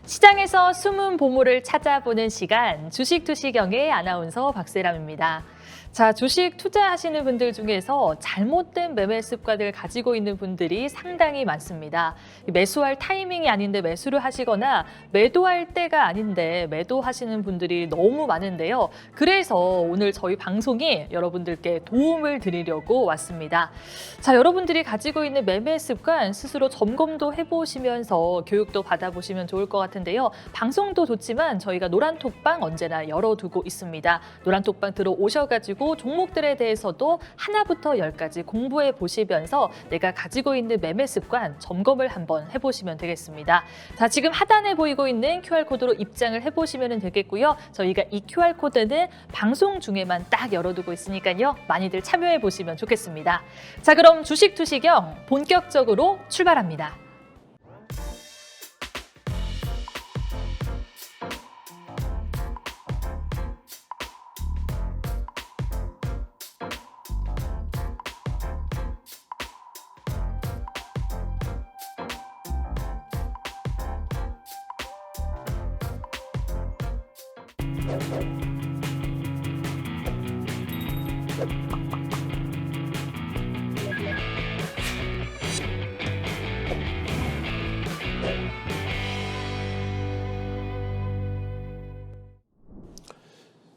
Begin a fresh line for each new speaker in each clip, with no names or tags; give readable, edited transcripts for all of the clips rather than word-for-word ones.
시장에서 숨은 보물을 찾아보는 시간, 주식투시경의 아나운서 박세람입니다. 자, 주식 투자하시는 분들 중에서 잘못된 매매 습관을 가지고 있는 분들이 상당히 많습니다. 매수할 타이밍이 아닌데 매수를 하시거나 매도할 때가 아닌데 매도하시는 분들이 너무 많은데요. 그래서 오늘 저희 방송이 여러분들께 도움을 드리려고 왔습니다. 자, 여러분들이 가지고 있는 매매 습관 스스로 점검도 해보시면서 교육도 받아보시면 좋을 것 같은데요. 방송도 좋지만 저희가 노란톡방 언제나 열어두고 있습니다. 노란톡방 들어오셔가지고 종목들에 대해서도 하나부터 10까지 공부해 보시면서 내가 가지고 있는 매매 습관 점검을 한번 해보시면 되겠습니다. 자, 지금 하단에 보이고 있는 QR코드로 입장을 해보시면 되겠고요. 저희가 이 QR코드는 방송 중에만 딱 열어두고 있으니까요. 많이들 참여해 보시면 좋겠습니다. 자, 그럼 주식 투시경 본격적으로 출발합니다.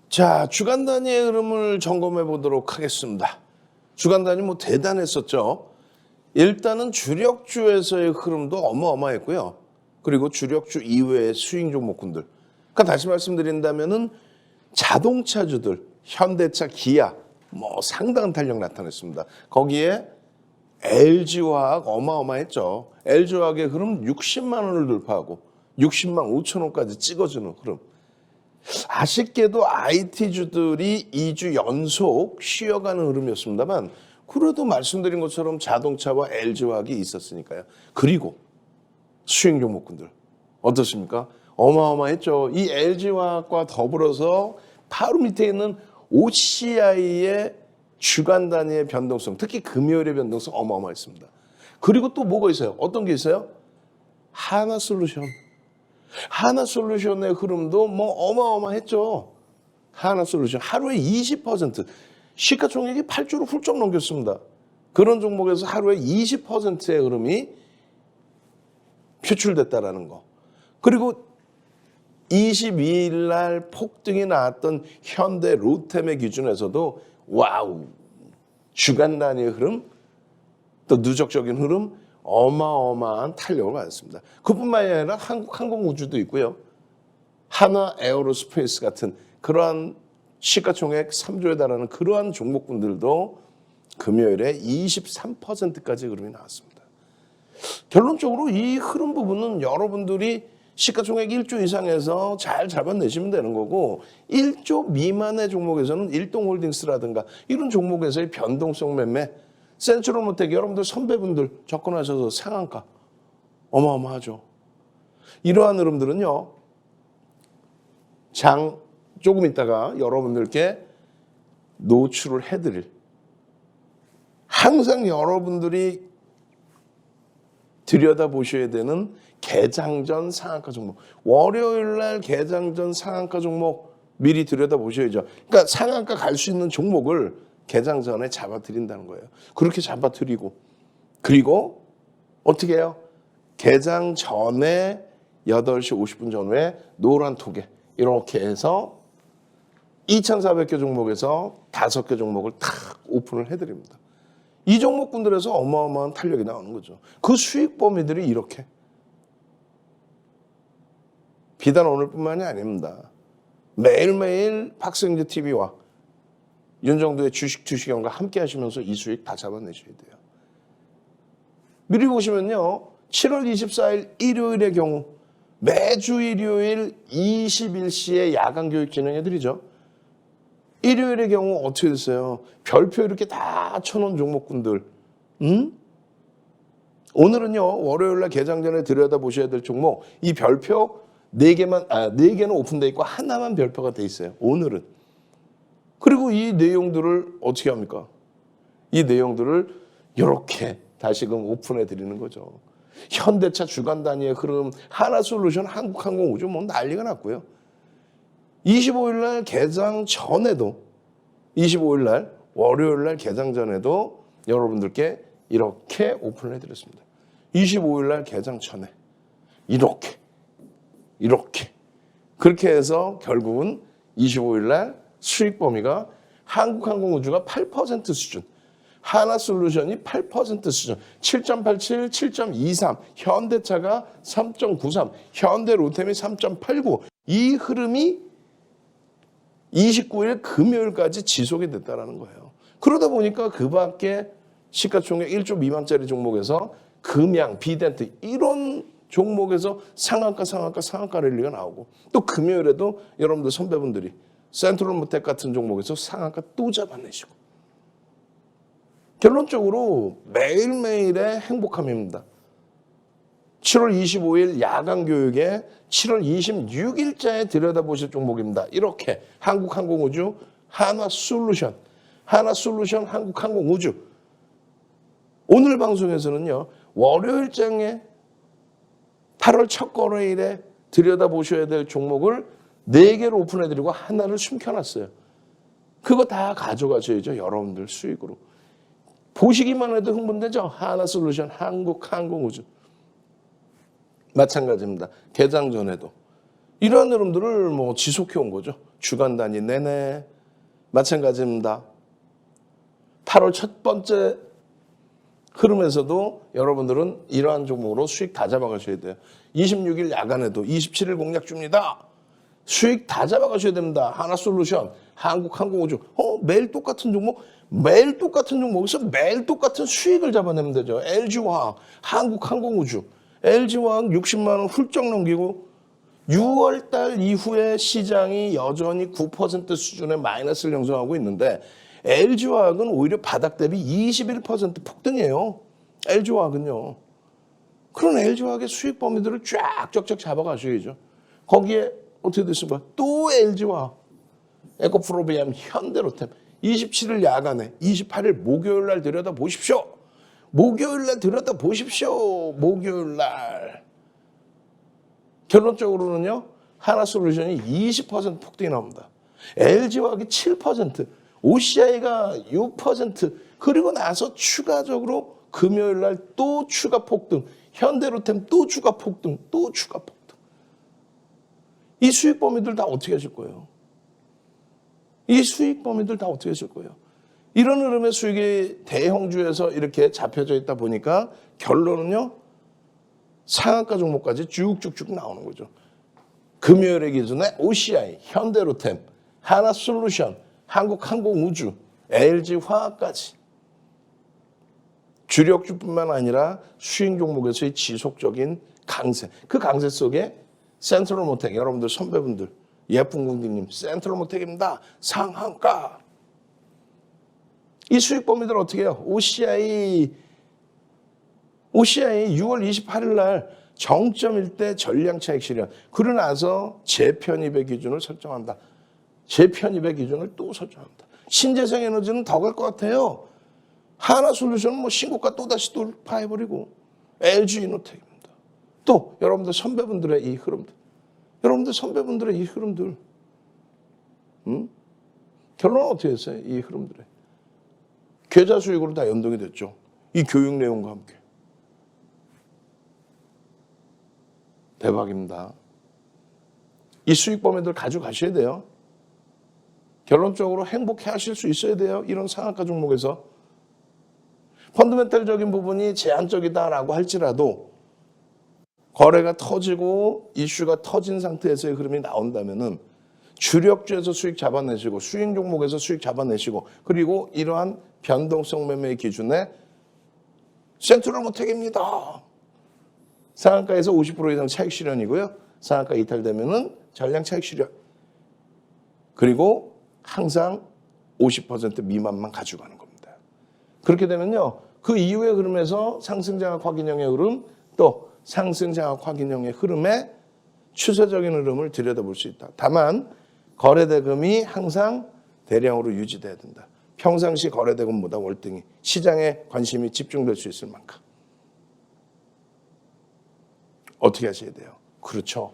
자, 주간 단위의 흐름을 점검해 보도록 하겠습니다. 주간 단위 뭐 대단했었죠. 일단은 주력주에서의 흐름도 어마어마했고요. 그리고 주력주 이외의 수익 종목군들. 그러니까 다시 말씀드린다면은 자동차주들, 현대차, 기아 뭐 상당한 탄력 나타냈습니다. 거기에 LG화학 어마어마했죠. LG화학의 흐름 60만 원을 돌파하고 60만 5천 원까지 찍어주는 흐름. 아쉽게도 IT주들이 2주 연속 쉬어가는 흐름이었습니다만 그래도 말씀드린 것처럼 자동차와 LG화학이 있었으니까요. 그리고 수익 종목군들 어떻습니까? 어마어마했죠. 이 LG화학과 더불어서 바로 밑에 있는 OCI의 주간 단위의 변동성, 특히 금요일의 변동성 어마어마했습니다. 그리고 또 뭐가 있어요? 어떤 게 있어요? 하나솔루션. 하나솔루션의 흐름도 뭐 어마어마했죠. 하나솔루션 하루에 20% 시가총액이 8조를 훌쩍 넘겼습니다. 그런 종목에서 하루에 20%의 흐름이 표출됐다라는 거. 그리고 22일 날 폭등이 나왔던 현대 로템의 기준에서도 와우, 주간 단위의 흐름, 또 누적적인 흐름, 어마어마한 탄력을 받았습니다. 그뿐만이 아니라 한국 항공우주도 있고요. 하나 에어로스페이스 같은 그러한 시가총액 3조에 달하는 그러한 종목군들도 금요일에 23%까지 흐름이 나왔습니다. 결론적으로 이 흐름 부분은 여러분들이 시가총액 1조 이상에서 잘 잡아내시면 되는 거고 1조 미만의 종목에서는 일동홀딩스라든가 이런 종목에서의 변동성 매매 센트럴모텍 여러분들 선배분들 접근하셔서 상한가 어마어마하죠. 이러한 흐름들은요. 장 조금 있다가 여러분들께 노출을 해드릴 항상 여러분들이 들여다보셔야 되는 개장전 상한가 종목. 월요일 날 개장전 상한가 종목 미리 들여다보셔야죠. 그러니까 상한가 갈 수 있는 종목을 개장 전에 잡아드린다는 거예요. 그렇게 잡아드리고 그리고 어떻게 해요? 개장 전에 8시 50분 전후에 노란톡에 이렇게 해서 2,400개 종목에서 5개 종목을 탁 오픈을 해드립니다. 이 종목군들에서 어마어마한 탄력이 나오는 거죠. 그 수익 범위들이 이렇게 비단 오늘뿐만이 아닙니다. 매일매일 박성재 TV와 윤정도의 주식 투시경과 함께 하시면서 이 수익 다 잡아내셔야 돼요. 미리 보시면요. 7월 24일 일요일의 경우 매주 일요일 21시에 야간 교육 진행해드리죠. 일요일의 경우 어떻게 됐어요? 별표 이렇게 다 쳐놓은 종목군들. 오늘은요. 월요일날 개장 전에 들여다보셔야 될 종목 이 별표 4개는 오픈되어 있고 하나만 별표가 돼 있어요. 오늘은. 그리고 이 내용들을 어떻게 합니까? 이 내용들을 이렇게 다시금 오픈해 드리는 거죠. 현대차 주간 단위의 흐름, 하나솔루션, 한국항공우주 뭐 난리가 났고요. 25일 날 개장 전에도 25일 날 월요일 날 개장 전에도 여러분들께 이렇게 오픈을 해드렸습니다. 25일 날 개장 전에 이렇게 그렇게 해서 결국은 25일 날 수익 범위가 한국항공우주가 8% 수준, 하나솔루션이 8% 수준, 7.87, 7.23, 현대차가 3.93, 현대로템이 3.89. 이 흐름이 29일 금요일까지 지속이 됐다는 거예요. 그러다 보니까 그 밖에 시가총액 1조 미만짜리 종목에서 금양, 비덴트 이런 종목에서 상한가 랠리가 나오고 또 금요일에도 여러분들 선배분들이 센트럴모텍 같은 종목에서 상한가 또 잡아내시고 결론적으로 매일매일의 행복함입니다. 7월 25일 야간 교육에 7월 26일자에 들여다보실 종목입니다. 이렇게 한국항공우주, 하나솔루션, 한국항공우주. 오늘 방송에서는요. 월요일장에 8월 첫 거래일에 들여다보셔야 될 종목을 4개를 오픈해드리고 하나를 숨겨놨어요. 그거 다 가져가셔야죠. 여러분들 수익으로. 보시기만 해도 흥분되죠. 하나솔루션, 한국항공우주. 마찬가지입니다. 개장 전에도. 이러한 흐름들을 뭐 지속해 온 거죠. 주간 단위 내내. 마찬가지입니다. 8월 첫 번째 흐름에서도 여러분들은 이러한 종목으로 수익 다 잡아가셔야 돼요. 26일 야간에도 27일 공략 중입니다. 수익 다 잡아가셔야 됩니다. 하나솔루션, 한국항공우주. 매일 똑같은 종목, 매일 똑같은 종목에서 매일 똑같은 수익을 잡아내면 되죠. LG화학, 한국항공우주. LG화학 60만 원 훌쩍 넘기고 6월 달 이후에 시장이 여전히 9% 수준의 마이너스를 형성하고 있는데 LG화학은 오히려 바닥 대비 21% 폭등이에요. LG화학은요. 그런 LG화학의 수익 범위들을 쫙 쫙쫙 잡아가셔야죠. 거기에 어떻게 됐습니까? 또 LG화학, 에코프로비엠, 현대로템 27일 야간에 28일 목요일 날 들여다보십시오. 목요일 날 들여다보십시오. 목요일 날. 결론적으로는요. 하나솔루션이 20% 폭등이 나옵니다. LG화학이 7%, OCI가 6%, 그리고 나서 추가적으로 금요일 날 또 추가 폭등, 현대로템 또 추가 폭등, 또 추가 폭등. 이 수익 범위들 다 어떻게 하실 거예요? 이 수익 범위들 다 어떻게 하실 거예요? 이런 흐름의 수익이 대형주에서 이렇게 잡혀져 있다 보니까 결론은요. 상한가 종목까지 쭉쭉쭉 나오는 거죠. 금요일의 기준에 OCI, 현대로템, 하나솔루션, 한국항공우주, LG화학까지. 주력주뿐만 아니라 수익 종목에서의 지속적인 강세. 그 강세 속에 센트럴모텍, 여러분들 선배분들, 예쁜 궁디님, 센트럴모텍입니다. 상한가. 이 수익 범위들 어떻게 해요? OCI 6월 28일 날 정점일 때 전량 차익 실현. 그러고 나서 재편입의 기준을 설정한다. 재편입의 기준을 또 설정합니다. 신재생에너지는 더 갈 것 같아요. 하나솔루션은 뭐 신고가 또다시 돌파해버리고 LG이노텍입니다. 또 여러분들 선배분들의 이 흐름들. 여러분들 선배분들의 이 흐름들. 결론은 어떻게 했어요? 이 흐름들에. 계좌 수익으로 다 연동이 됐죠. 이 교육 내용과 함께. 대박입니다. 이 수익 범위들 가져가셔야 돼요. 결론적으로 행복해 하실 수 있어야 돼요. 이런 상한가 종목에서. 펀더멘탈적인 부분이 제한적이다라고 할지라도 거래가 터지고 이슈가 터진 상태에서의 흐름이 나온다면은 주력주에서 수익 잡아내시고 수익 종목에서 수익 잡아내시고 그리고 이러한 변동성 매매의 기준에 센트럴모텍입니다. 상한가에서 50% 이상 차익 실현이고요. 상한가 이탈되면은 전량 차익 실현. 그리고 항상 50% 미만만 가져가는 겁니다. 그렇게 되면요. 그 이후의 흐름에서 상승장악 확인형의 흐름 또 상승장악 확인형의 흐름에 추세적인 흐름을 들여다볼 수 있다. 다만 거래대금이 항상 대량으로 유지돼야 된다. 평상시 거래대금보다 월등히 시장에 관심이 집중될 수 있을 만큼. 어떻게 하셔야 돼요? 그렇죠.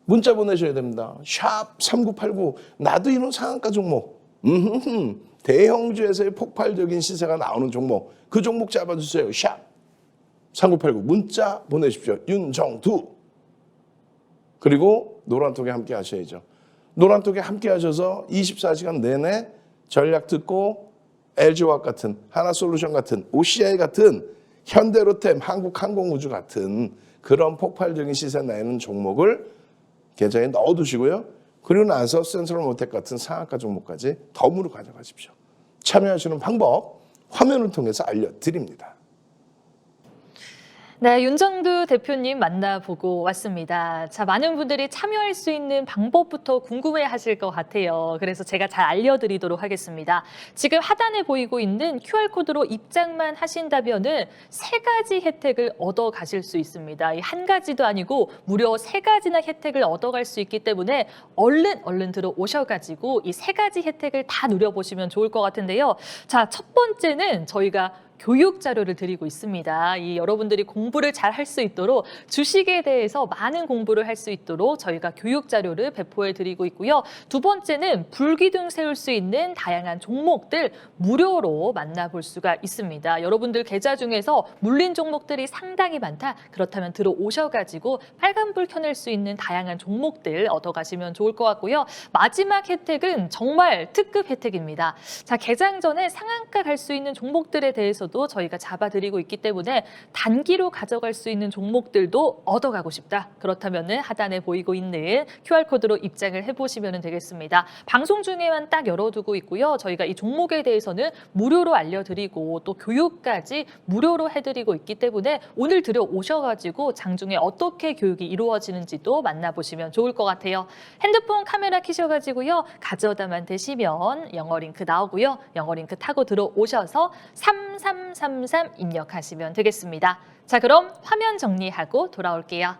문자 보내셔야 됩니다. 샵 3989 나도 이런 상한가 종목. 대형주에서의 폭발적인 시세가 나오는 종목. 그 종목 잡아주세요. 샵 3989 문자 보내십시오. 윤정두. 그리고 노란톡에 함께 하셔야죠. 노란톡에 함께 하셔서 24시간 내내 전략 듣고 LG화학 같은 하나솔루션 같은 OCI 같은 현대로템 한국항공우주 같은 그런 폭발적인 시세 내는 종목을 계좌에 넣어두시고요. 그리고 나서 센트럴모텍 같은 상한가 종목까지 덤으로 가져가십시오. 참여하시는 방법 화면을 통해서 알려드립니다.
네, 윤정두 대표님 만나보고 왔습니다. 자, 많은 분들이 참여할 수 있는 방법부터 궁금해 하실 것 같아요. 그래서 제가 잘 알려드리도록 하겠습니다. 지금 하단에 보이고 있는 QR코드로 입장만 하신다면은 3가지 혜택을 얻어 가실 수 있습니다. 이 한 가지도 아니고 무려 3가지나 혜택을 얻어갈 수 있기 때문에 얼른 들어오셔가지고 이 3가지 혜택을 다 누려보시면 좋을 것 같은데요. 자, 첫 번째는 저희가 교육 자료를 드리고 있습니다. 이 여러분들이 공부를 잘 할 수 있도록 주식에 대해서 많은 공부를 할 수 있도록 저희가 교육 자료를 배포해 드리고 있고요. 두 번째는 불기둥 세울 수 있는 다양한 종목들 무료로 만나볼 수가 있습니다. 여러분들 계좌 중에서 물린 종목들이 상당히 많다. 그렇다면 들어오셔가지고 빨간불 켜낼 수 있는 다양한 종목들 얻어가시면 좋을 것 같고요. 마지막 혜택은 정말 특급 혜택입니다. 자, 개장 전에 상한가 갈 수 있는 종목들에 대해서 저희가 잡아드리고 있기 때문에 단기로 가져갈 수 있는 종목들도 얻어가고 싶다. 그렇다면 하단에 보이고 있는 QR코드로 입장을 해보시면 되겠습니다. 방송 중에만 딱 열어두고 있고요. 저희가 이 종목에 대해서는 무료로 알려드리고 또 교육까지 무료로 해드리고 있기 때문에 오늘 들어오셔가지고 장중에 어떻게 교육이 이루어지는지도 만나보시면 좋을 것 같아요. 핸드폰 카메라 켜셔가지고요. 가져다만 되시면 영어 링크 나오고요. 영어 링크 타고 들어오셔서 3333 입력하시면 되겠습니다. 자, 그럼 화면 정리하고 돌아올게요.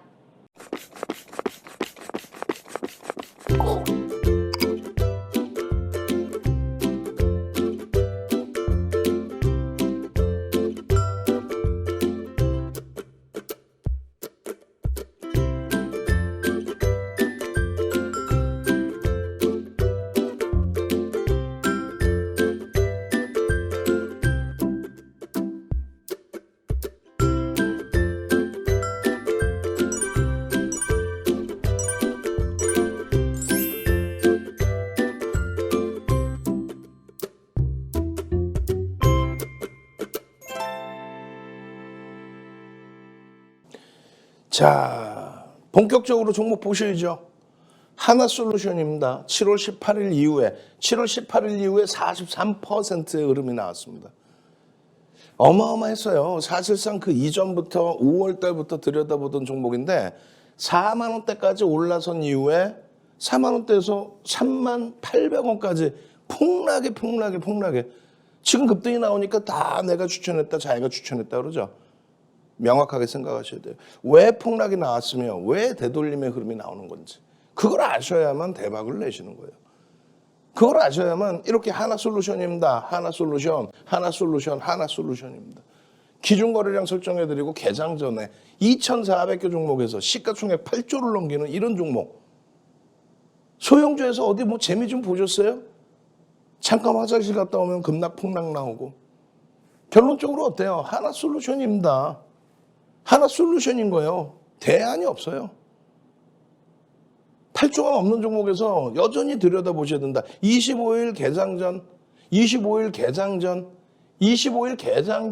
자, 본격적으로 종목 보셔야죠. 하나솔루션입니다. 7월 18일 이후에 43%의 흐름이 나왔습니다. 어마어마했어요. 사실상 그 이전부터 5월 달부터 들여다보던 종목인데 4만 원대까지 올라선 이후에 4만 원대에서 3만 800원까지 폭락에 지금 급등이 나오니까 다 내가 추천했다, 자기가 추천했다 그러죠. 명확하게 생각하셔야 돼요. 왜 폭락이 나왔으며 왜 되돌림의 흐름이 나오는 건지. 그걸 아셔야만 대박을 내시는 거예요. 그걸 아셔야만 이렇게 하나솔루션입니다. 하나솔루션입니다. 기준거래량 설정해드리고 개장 전에 2,400개 종목에서 시가총액 8조를 넘기는 이런 종목. 소형주에서 어디 뭐 재미 좀 보셨어요? 잠깐 화장실 갔다 오면 급락 폭락 나오고. 결론적으로 어때요? 하나솔루션입니다. 하나솔루션인 거예요. 대안이 없어요. 8조가 넘는 종목에서 여전히 들여다보셔야 된다. 25일 개장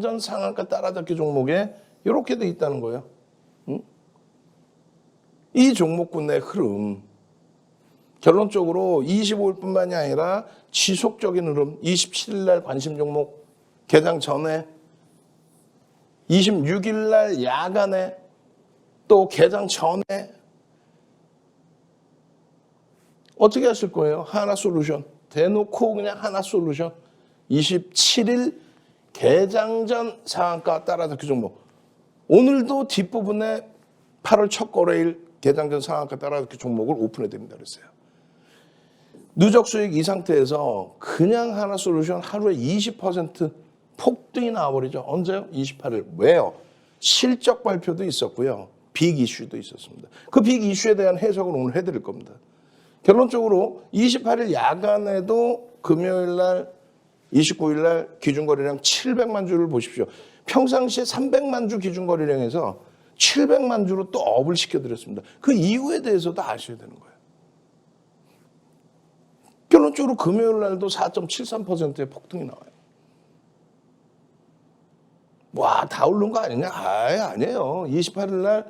전 상한가 따라잡기 종목에 이렇게 돼 있다는 거예요. 응? 이 종목군의 흐름. 결론적으로 25일뿐만이 아니라 지속적인 흐름. 27일 날 관심 종목 개장 전에 26일 날 야간에 또 개장 전에 어떻게 하실 거예요? 하나솔루션. 대놓고 그냥 하나솔루션. 27일 개장 전 상한가 따라잡기 종목. 오늘도 뒷부분에 8월 첫 거래일 개장 전 상한가 따라잡기 종목을 오픈해 드립니다 그랬어요. 누적 수익 이 상태에서 그냥 하나솔루션 하루에 20% 폭등이 나와버리죠. 언제요? 28일. 왜요? 실적 발표도 있었고요. 빅 이슈도 있었습니다. 그 빅 이슈에 대한 해석을 오늘 해드릴 겁니다. 결론적으로 28일 야간에도 금요일 날 29일 날 기준거래량 700만 주를 보십시오. 평상시에 300만 주 기준거래량에서 700만 주로 또 업을 시켜드렸습니다. 그 이유에 대해서도 아셔야 되는 거예요. 결론적으로 금요일 날도 4.73%의 폭등이 나와요. 와, 다 오른 거 아니냐? 아니에요. 28일 날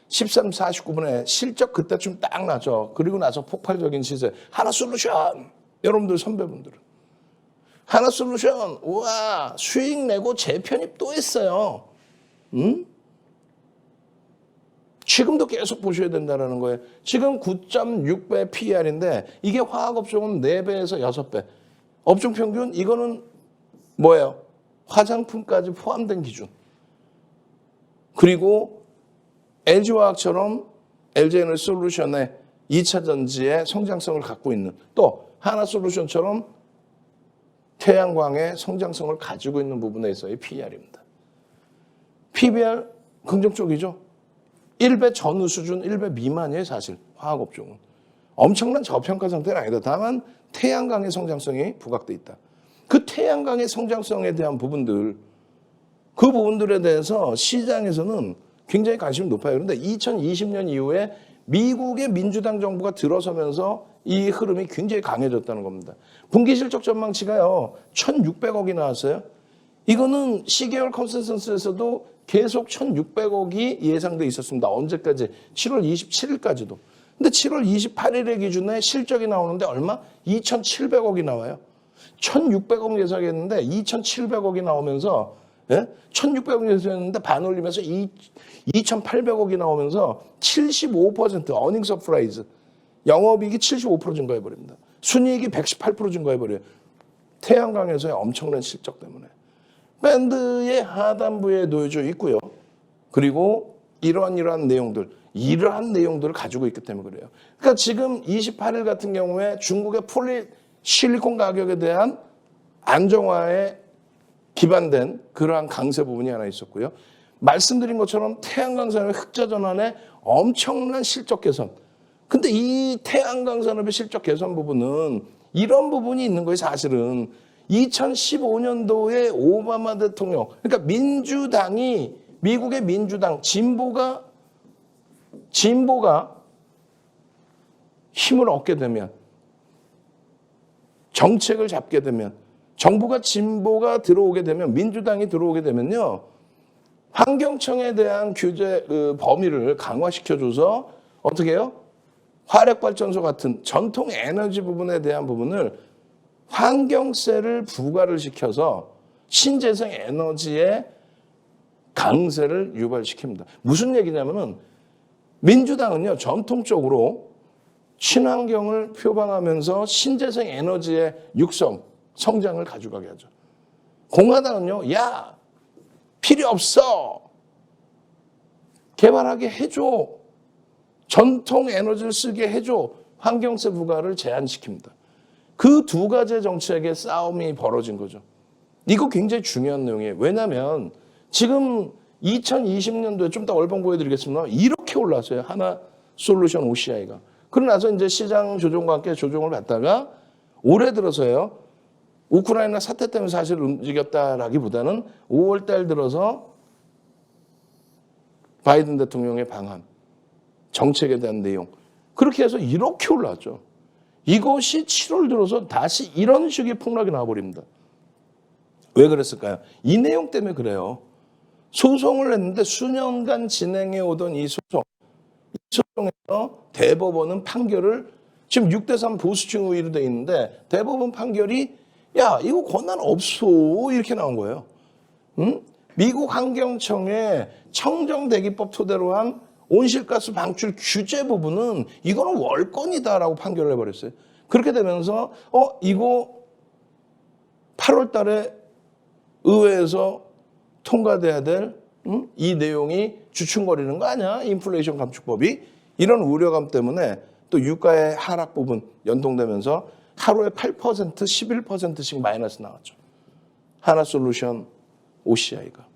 13, 49분에 실적 그때쯤 딱 나죠. 그리고 나서 폭발적인 시세. 하나솔루션! 여러분들 선배분들은. 하나솔루션, 우와, 수익 내고 재편입 또 했어요. 응? 지금도 계속 보셔야 된다는 거예요. 지금 9.6배 PER인데 이게 화학업종은 4배에서 6배. 업종 평균 이거는 뭐예요? 화장품까지 포함된 기준. 그리고 LG화학처럼 LG에너지솔루션의 2차 전지의 성장성을 갖고 있는 또 하나솔루션처럼 태양광의 성장성을 가지고 있는 부분에 있어의 PER입니다. PBR 긍정적이죠. 1배 전후 수준 1배 미만이에요. 사실 화학업종은. 엄청난 저평가 상태는 아니다. 다만 태양광의 성장성이 부각돼 있다. 그 태양광의 성장성에 대한 부분들, 그 부분들에 대해서 시장에서는 굉장히 관심이 높아요. 그런데 2020년 이후에 미국의 민주당 정부가 들어서면서 이 흐름이 굉장히 강해졌다는 겁니다. 분기 실적 전망치가요, 1,600억이 나왔어요. 이거는 시계열 컨센서스에서도 계속 1,600억이 예상돼 있었습니다. 언제까지? 7월 27일까지도. 근데 7월 28일의 기준에 실적이 나오는데 얼마? 2,700억이 나와요. 1,600억 예상했는데 2,700억이 나오면서 1,600억 예상했는데 반올리면서 2,800억이 나오면서 75% 어닝 서프라이즈. 영업이익이 75% 증가해버립니다. 순이익이 118% 증가해버려요. 태양광에서의 엄청난 실적 때문에. 밴드의 하단부에 놓여져 있고요. 그리고 이러한 내용들을 가지고 있기 때문에 그래요. 그러니까 지금 28일 같은 경우에 중국의 폴리실리콘 가격에 대한 안정화에 기반된 그러한 강세 부분이 하나 있었고요. 말씀드린 것처럼 태양광 산업의 흑자 전환에 엄청난 실적 개선. 근데 이 태양광 산업의 실적 개선 부분은 이런 부분이 있는 거예요. 사실은 2015년도에 오바마 대통령, 그러니까 민주당이, 미국의 민주당 진보가 힘을 얻게 되면, 정책을 잡게 되면, 정부가 진보가 들어오게 되면, 민주당이 들어오게 되면요, 환경청에 대한 규제 범위를 강화시켜줘서 어떻게 해요? 화력발전소 같은 전통 에너지 부분에 대한 부분을 환경세를 부과를 시켜서 신재생 에너지의 강세를 유발시킵니다. 무슨 얘기냐면은 민주당은요, 전통적으로 친환경을 표방하면서 신재생 에너지의 육성, 성장을 가져가게 하죠. 공화당은요, 야, 필요 없어. 개발하게 해줘. 전통 에너지를 쓰게 해줘. 환경세 부과를 제한시킵니다. 그 두 가지 정책의 싸움이 벌어진 거죠. 이거 굉장히 중요한 내용이에요. 왜냐하면 지금 2020년도에 좀 더 얼방 보여드리겠습니다. 이렇게 올랐어요. 하나솔루션 OCI가. 그러고 나서 이제 시장 조정과 함께 조정을 받다가 올해 들어서요. 우크라이나 사태 때문에 사실 움직였다라기보다는 5월 달 들어서 바이든 대통령의 방한, 정책에 대한 내용. 그렇게 해서 이렇게 올랐죠. 이것이 7월 들어서 다시 이런 식의 폭락이 나와버립니다. 왜 그랬을까요? 이 내용 때문에 그래요. 소송을 했는데 수년간 진행해 오던 이 소송에서 대법원은 판결을 지금 6대3 보수층 우위로 돼 있는데 대법원 판결이 야, 이거 권한 없어. 이렇게 나온 거예요. 응? 미국 환경청의 청정대기법 토대로 한 온실가스 방출 규제 부분은 이거는 월권이다라고 판결을 해버렸어요. 그렇게 되면서 이거 8월 달에 의회에서 통과돼야 될 이 내용이 주춤거리는 거 아니야? 인플레이션 감축법이. 이런 우려감 때문에 또 유가의 하락 부분 연동되면서 하루에 8%, 11%씩 마이너스 나왔죠. 하나솔루션 OCI가.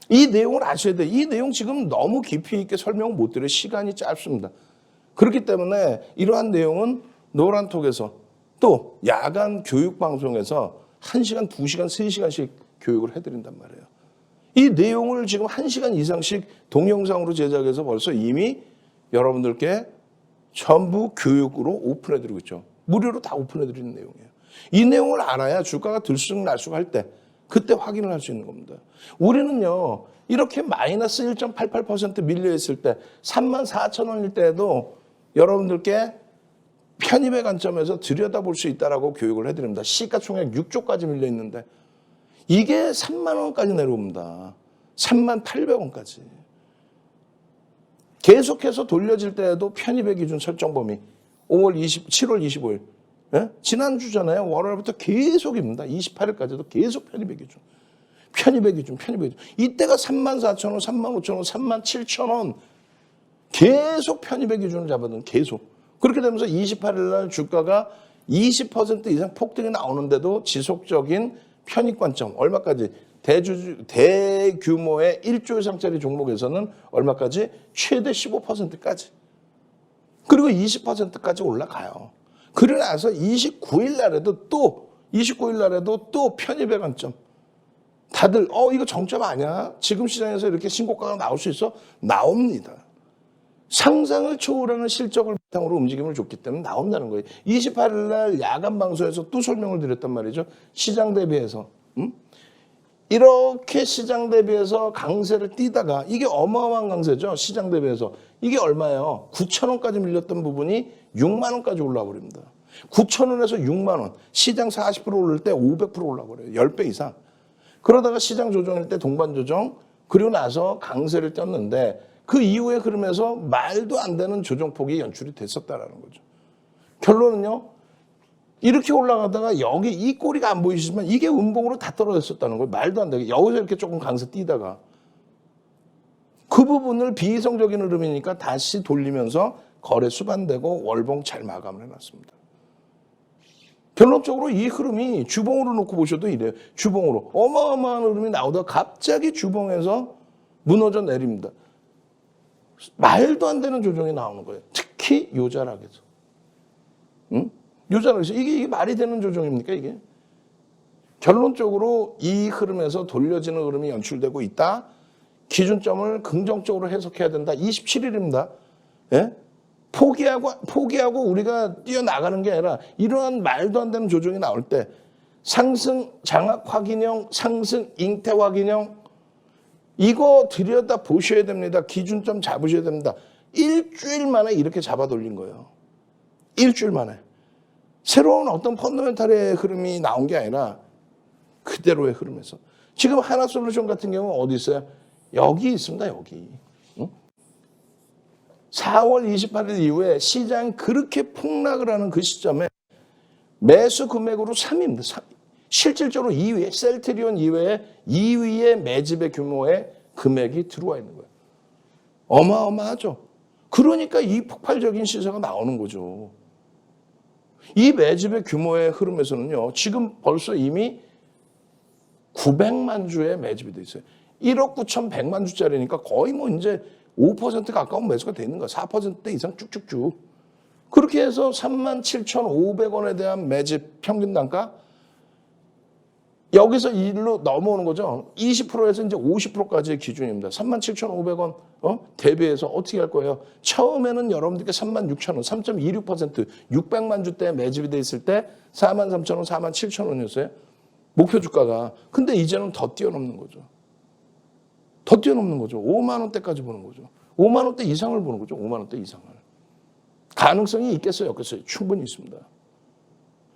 이 내용을 아셔야 돼요. 이 내용 지금 너무 깊이 있게 설명 못 드려요. 시간이 짧습니다. 그렇기 때문에 이러한 내용은 노란톡에서 또 야간 교육방송에서 1시간, 2시간, 3시간씩 교육을 해드린단 말이에요. 이 내용을 지금 1시간 이상씩 동영상으로 제작해서 벌써 이미 여러분들께 전부 교육으로 오픈해드리고 있죠. 무료로 다 오픈해드리는 내용이에요. 이 내용을 알아야 주가가 들쑥날쑥 할 때 그때 확인을 할 수 있는 겁니다. 우리는요, 이렇게 마이너스 1.88% 밀려있을 때 34,000원일 때에도 여러분들께 편입의 관점에서 들여다볼 수 있다라고 교육을 해드립니다. 시가총액 6조까지 밀려있는데 이게 3만 원까지 내려옵니다. 3만 800원까지. 계속해서 돌려질 때에도 편입의 기준 설정 범위 7월 25일. 예? 지난주잖아요. 월요일부터 계속입니다. 28일까지도 계속 편입의 기준. 편입의 기준. 이때가 34,000원, 35,000원, 37,000원. 계속 편입의 기준을 잡아둔 계속. 그렇게 되면서 28일 날 주가가 20% 이상 폭등이 나오는데도 지속적인 편입 관점 얼마까지 대규모의 1조 이상짜리 종목에서는 얼마까지? 최대 15%까지. 그리고 20%까지 올라가요. 그러고 나서 29일 날에도 또 편입의 관점. 다들 이거 정점 아니야? 지금 시장에서 이렇게 신고가가 나올 수 있어? 나옵니다. 상상을 초월하는 실적을 바탕으로 움직임을 줬기 때문에 나온다는 거예요. 28일 날 야간 방송에서 또 설명을 드렸단 말이죠. 시장 대비해서. 이렇게 시장 대비해서 강세를 띄다가 이게 어마어마한 강세죠. 시장 대비해서. 이게 얼마예요? 9,000원까지 밀렸던 부분이 6만 원까지 올라와 버립니다. 9,000원에서 6만 원. 시장 40% 오를 때 500% 올라와 버려요. 10배 이상. 그러다가 시장 조정일 때 동반 조정 그리고 나서 강세를 떴는데 그 이후에 흐름에서 말도 안 되는 조정폭이 연출이 됐었다라는 거죠. 결론은요. 이렇게 올라가다가 여기 이 꼬리가 안 보이시지만 이게 음봉으로 다 떨어졌었다는 거예요. 말도 안 되게. 여기서 이렇게 조금 강세 뛰다가 그 부분을 비이성적인 흐름이니까 다시 돌리면서 거래 수반되고 월봉 잘 마감을 해놨습니다. 결론적으로 이 흐름이 주봉으로 놓고 보셔도 이래요. 주봉으로. 어마어마한 흐름이 나오다가 갑자기 주봉에서 무너져 내립니다. 말도 안 되는 조정이 나오는 거예요. 특히 요자락에서. 요자락에서. 이게 말이 되는 조정입니까, 이게? 결론적으로 이 흐름에서 돌려지는 흐름이 연출되고 있다. 기준점을 긍정적으로 해석해야 된다. 27일입니다. 예? 포기하고 우리가 뛰어나가는 게 아니라 이러한 말도 안 되는 조정이 나올 때 상승 장악 확인형, 상승 잉태 확인형 이거 들여다 보셔야 됩니다. 기준점 잡으셔야 됩니다. 일주일 만에 이렇게 잡아 돌린 거예요. 일주일 만에. 새로운 어떤 펀더멘탈의 흐름이 나온 게 아니라 그대로의 흐름에서. 지금 하나솔루션 같은 경우는 어디 있어요? 여기 있습니다. 여기. 4월 28일 이후에 시장이 그렇게 폭락을 하는 그 시점에 매수 금액으로 3위입니다. 3위. 실질적으로 2위에 셀트리온 이외에 2위의 매집의 규모의 금액이 들어와 있는 거예요. 어마어마하죠. 그러니까 이 폭발적인 시세가 나오는 거죠. 이 매집의 규모의 흐름에서는요. 지금 벌써 이미 900만 주의 매집이 돼 있어요. 1억 9,100만 주짜리니까 거의 뭐 이제 5% 가까운 매수가 되는 거야. 4% 이상 쭉쭉쭉. 그렇게 해서 37,500원에 대한 매집 평균 단가 여기서 일로 넘어오는 거죠. 20%에서 이제 50%까지의 기준입니다. 37,500원 대비해서 어떻게 할 거예요? 처음에는 여러분들께 36,000원, 3.26% 600만 주대 매집이 돼 있을 때 43,000원, 47,000원이었어요. 목표 주가가. 근데 이제는 더 뛰어넘는 거죠. 더 뛰어넘는 거죠. 5만 원대까지 보는 거죠. 5만 원대 이상을 보는 거죠. 5만 원대 이상을. 가능성이 있겠어요? 없겠어요? 충분히 있습니다.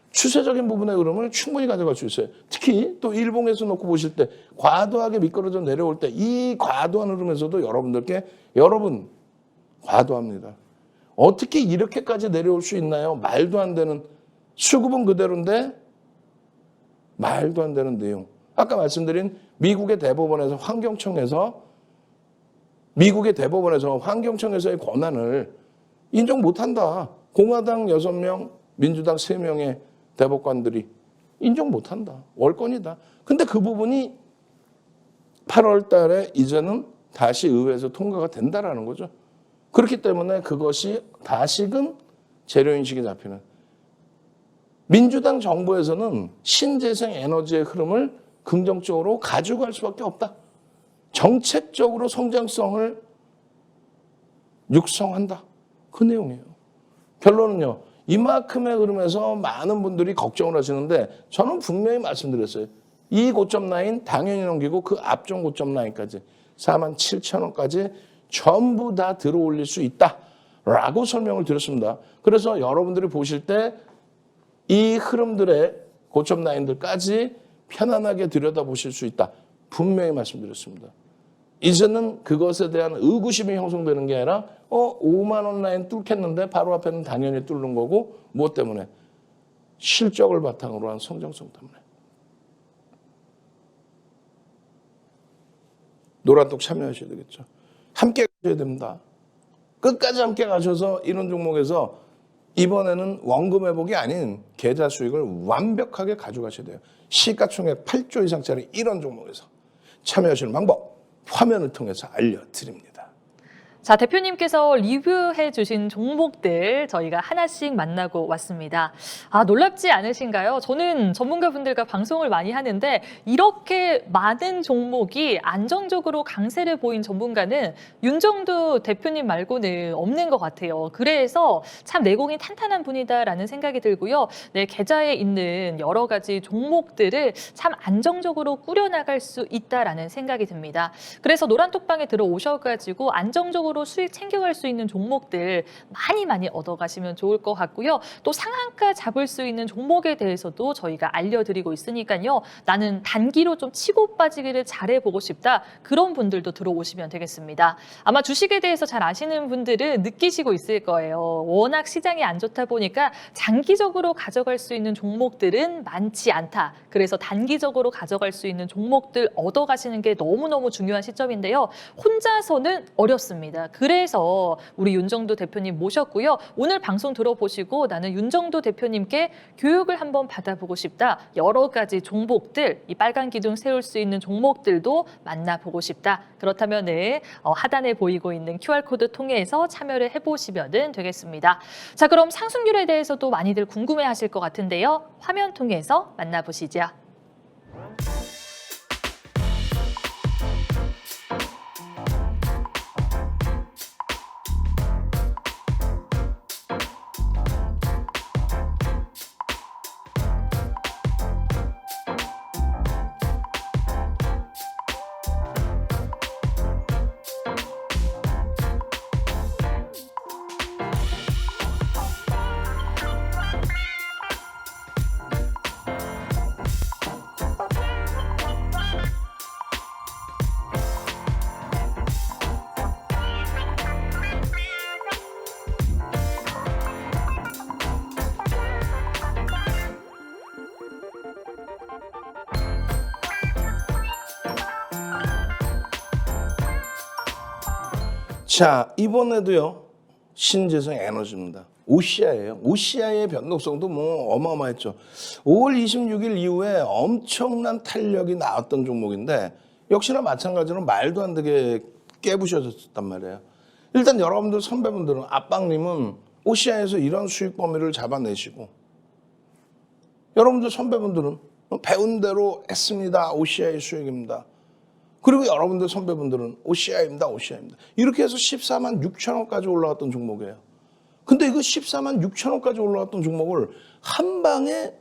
추세적인 부분의 흐름을 충분히 가져갈 수 있어요. 특히 또 일봉에서 놓고 보실 때 과도하게 미끄러져 내려올 때 이 과도한 흐름에서도 여러분 과도합니다. 어떻게 이렇게까지 내려올 수 있나요? 말도 안 되는 수급은 그대로인데 말도 안 되는 내용. 아까 말씀드린 미국의 대법원에서 환경청에서의 권한을 인정 못한다. 공화당 6명, 민주당 3명의 대법관들이 인정 못한다. 월권이다. 근데 그 부분이 8월 달에 이제는 다시 의회에서 통과가 된다라는 거죠. 그렇기 때문에 그것이 다시금 재료인식이 잡히는. 민주당 정부에서는 신재생 에너지의 흐름을 긍정적으로 가져갈 수밖에 없다. 정책적으로 성장성을 육성한다. 그 내용이에요. 결론은요. 이만큼의 흐름에서 많은 분들이 걱정을 하시는데 저는 분명히 말씀드렸어요. 이 고점 라인 당연히 넘기고 그 앞전 고점 라인까지 47,000원까지 전부 다 들어올릴 수 있다라고 설명을 드렸습니다. 그래서 여러분들이 보실 때 이 흐름들의 고점 라인들까지 편안하게 들여다보실 수 있다. 분명히 말씀드렸습니다. 이제는 그것에 대한 의구심이 형성되는 게 아니라 5만 원 라인 뚫겠는데 바로 앞에는 당연히 뚫는 거고 무엇 때문에? 실적을 바탕으로 한 성장성 때문에. 노란톡 참여하셔야 되겠죠. 함께 가셔야 됩니다. 끝까지 함께 가셔서 이런 종목에서 이번에는 원금 회복이 아닌 계좌 수익을 완벽하게 가져가셔야 돼요. 시가총액 8조 이상짜리 이런 종목에서 참여하시는 방법 화면을 통해서 알려드립니다.
자, 대표님께서 리뷰해 주신 종목들 저희가 하나씩 만나고 왔습니다. 아, 놀랍지 않으신가요? 저는 전문가분들과 방송을 많이 하는데 이렇게 많은 종목이 안정적으로 강세를 보인 전문가는 윤정두 대표님 말고는 없는 것 같아요. 그래서 참 내공이 탄탄한 분이다라는 생각이 들고요. 네, 계좌에 있는 여러 가지 종목들을 참 안정적으로 꾸려나갈 수 있다라는 생각이 듭니다. 그래서 노란톡방에 들어오셔가지고 안정적으로 수익 챙겨갈 수 있는 종목들 많이 얻어가시면 좋을 것 같고요. 또 상한가 잡을 수 있는 종목에 대해서도 저희가 알려드리고 있으니까요. 나는 단기로 좀 치고 빠지기를 잘해보고 싶다. 그런 분들도 들어오시면 되겠습니다. 아마 주식에 대해서 잘 아시는 분들은 느끼시고 있을 거예요. 워낙 시장이 안 좋다 보니까 장기적으로 가져갈 수 있는 종목들은 많지 않다. 그래서 단기적으로 가져갈 수 있는 종목들 얻어가시는 게 너무너무 중요한 시점인데요. 혼자서는 어렵습니다. 그래서 우리 윤정두 대표님 모셨고요. 오늘 방송 들어보시고 나는 윤정두 대표님께 교육을 한번 받아보고 싶다. 여러 가지 종목들, 이 빨간 기둥 세울 수 있는 종목들도 만나보고 싶다. 그렇다면 하단에 보이고 있는 QR코드 통해서 참여를 해보시면 되겠습니다. 자, 그럼 상승률에 대해서도 많이들 궁금해하실 것 같은데요. 화면 통해서 만나보시죠.
자, 이번에도요. 신재생 에너지입니다. OCI예요. OCI의 변동성도 뭐 어마어마했죠. 5월 26일 이후에 엄청난 탄력이 나왔던 종목인데 역시나 마찬가지로 말도 안 되게 깨부셔졌단 말이에요. 일단 여러분들 선배분들은 압박님은 OCI에서 이런 수익 범위를 잡아내시고 여러분들 선배분들은 배운 대로 했습니다. OCI 수익입니다. 그리고 여러분들 선배분들은 OCI입니다. OCI입니다. 이렇게 해서 14만 6천 원까지 올라갔던 종목이에요. 근데 이거 14만 6천 원까지 올라갔던 종목을 한 방에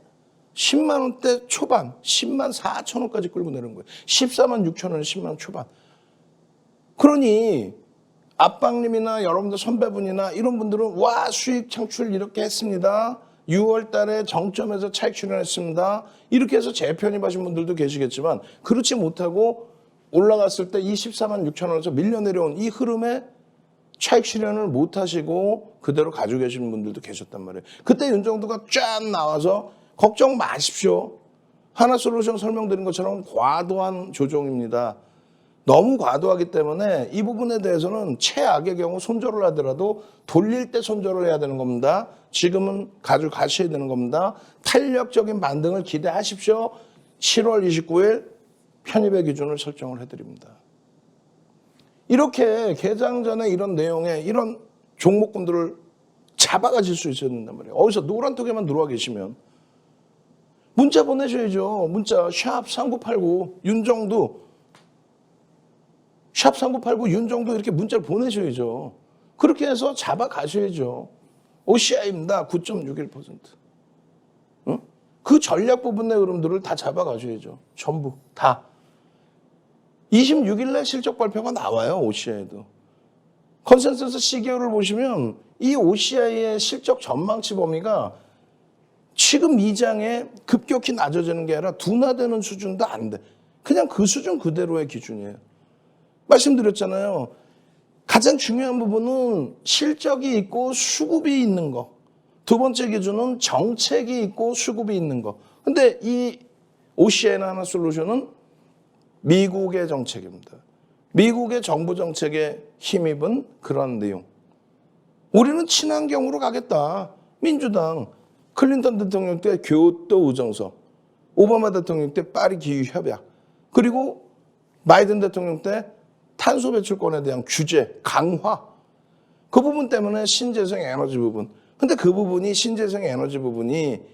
10만 원대 초반, 10만 4천 원까지 끌고 내는 거예요. 14만 6천 원에 10만 원 초반. 그러니 압박님이나 여러분들 선배분이나 이런 분들은 와 수익 창출 이렇게 했습니다. 6월 달에 정점에서 차익 출현했습니다. 이렇게 해서 재편입하신 분들도 계시겠지만 그렇지 못하고 올라갔을 때 이 14만 6천 원에서 밀려 내려온 이 흐름에 차익 실현을 못 하시고 그대로 가지고 계시는 분들도 계셨단 말이에요. 그때 윤정두가 쫙 나와서 걱정 마십시오. 하나솔루션 설명드린 것처럼 과도한 조정입니다. 너무 과도하기 때문에 이 부분에 대해서는 최악의 경우 손절을 하더라도 돌릴 때 손절을 해야 되는 겁니다. 지금은 가져가셔야 되는 겁니다. 탄력적인 반등을 기대하십시오. 7월 29일 편입의 기준을 설정을 해드립니다. 이렇게 개장 전에 이런 내용에 이런 종목군들을 잡아가실 수 있어야 된단 말이에요. 어디서 노란톡에만 들어와 계시면 문자 보내셔야죠. 문자 샵 3989 윤정두 샵 3989 윤정두 이렇게 문자를 보내셔야죠. 그렇게 해서 잡아가셔야죠. OCI입니다. 9.61%. 응? 그 전략 부분의 흐름들을 다 잡아가셔야죠. 전부 다. 26일 날 실적 발표가 나와요. OCI도. 컨센서스 시계열을 보시면 이 OCI의 실적 전망치 범위가 지금 이 장에 급격히 낮아지는 게 아니라 둔화되는 수준도 안 돼. 그냥 그 수준 그대로의 기준이에요. 말씀드렸잖아요. 가장 중요한 부분은 실적이 있고 수급이 있는 거. 두 번째 기준은 정책이 있고 수급이 있는 거. 근데 이 OCI 하나솔루션은 미국의 정책입니다. 미국의 정부 정책에 힘입은 그런 내용. 우리는 친환경으로 가겠다. 민주당, 클린턴 대통령 때 교토 의정서, 오바마 대통령 때 파리 기후 협약, 그리고 바이든 대통령 때 탄소 배출권에 대한 규제 강화. 그 부분 때문에 신재생 에너지 부분. 근데 그 부분이 신재생 에너지 부분이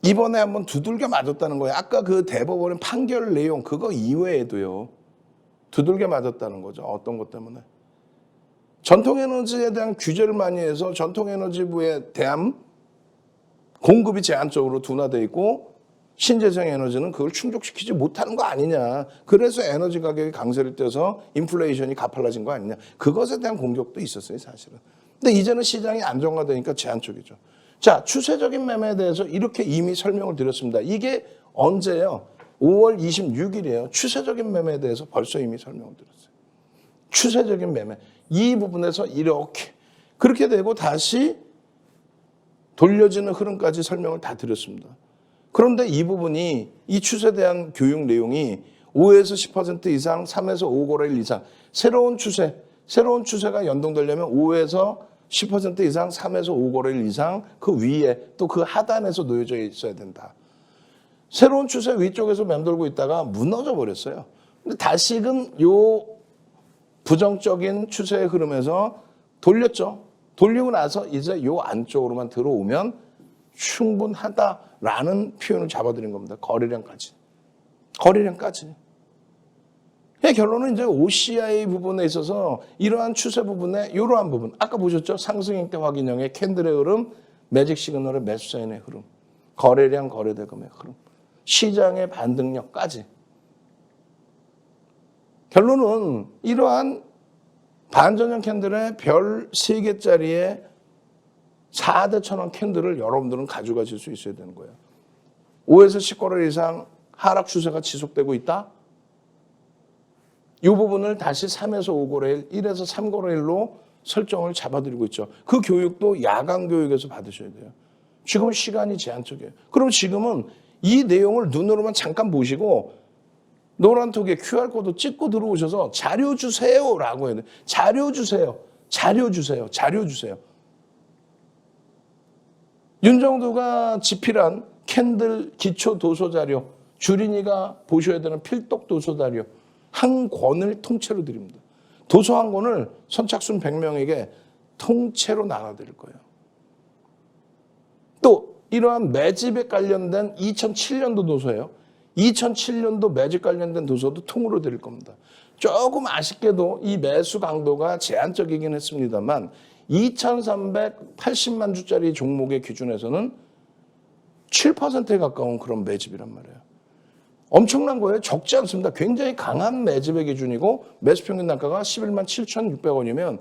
이번에 한번 두들겨 맞았다는 거예요. 아까 그 대법원의 판결 내용 그거 이외에도요. 두들겨 맞았다는 거죠. 어떤 것 때문에. 전통에너지에 대한 규제를 많이 해서 전통에너지부에 대한 공급이 제한적으로 둔화되어 있고 신재생 에너지는 그걸 충족시키지 못하는 거 아니냐. 그래서 에너지 가격이 강세를 떼서 인플레이션이 가팔라진 거 아니냐. 그것에 대한 공격도 있었어요, 사실은. 근데 이제는 시장이 안정화되니까 제한적이죠. 자, 추세적인 매매에 대해서 이렇게 이미 설명을 드렸습니다. 이게 언제예요? 5월 26일이에요. 추세적인 매매에 대해서 벌써 이미 설명을 드렸어요. 추세적인 매매. 이 부분에서 이렇게 그렇게 되고 다시 돌려지는 흐름까지 설명을 다 드렸습니다. 그런데 이 부분이 이 추세에 대한 교육 내용이 5에서 10% 이상, 3에서 5거래일 이상 새로운 추세가 연동되려면 5에서 10% 이상, 3에서 5거래일 이상 그 위에 또 그 하단에서 놓여져 있어야 된다. 새로운 추세 위쪽에서 맴돌고 있다가 무너져 버렸어요. 근데 다시금 요 부정적인 추세의 흐름에서 돌렸죠. 돌리고 나서 이제 요 안쪽으로만 들어오면 충분하다라는 표현을 잡아드린 겁니다. 거래량까지. 결론은 이제 OCI 부분에 있어서 이러한 추세 부분에 이러한 부분. 아까 보셨죠? 상승행 때 확인형의 캔들의 흐름, 매직 시그널의 매수 사인의 흐름, 거래량, 거래대금의 흐름, 시장의 반등력까지. 결론은 이러한 반전형 캔들의 별 3개짜리의 4대 천원 캔들을 여러분들은 가져가실 수 있어야 되는 거예요. 5에서 10거래일 이상 하락 추세가 지속되고 있다. 이 부분을 다시 3에서 5거래일, 1에서 3거래일로 설정을 잡아드리고 있죠. 그 교육도 야간 교육에서 받으셔야 돼요. 지금은 시간이 제한적이에요. 그럼 지금은 이 내용을 눈으로만 잠깐 보시고 노란톡에 QR코드 찍고 들어오셔서 자료 주세요라고 해야 돼요. 자료 주세요. 윤정두가 집필한 캔들 기초 도서 자료, 주린이가 보셔야 되는 필독 도서 자료 한 권을 통째로 드립니다. 도서 한 권을 선착순 100명에게 통째로 나눠드릴 거예요. 또 이러한 매집에 관련된 2007년도 도서예요. 2007년도 매집 관련된 도서도 통으로 드릴 겁니다. 조금 아쉽게도 이 매수 강도가 제한적이긴 했습니다만 2,380만 주짜리 종목의 기준에서는 7%에 가까운 그런 매집이란 말이에요. 엄청난 거예요. 적지 않습니다. 굉장히 강한 매집의 기준이고 매수 평균 단가가 11만 7,600원이면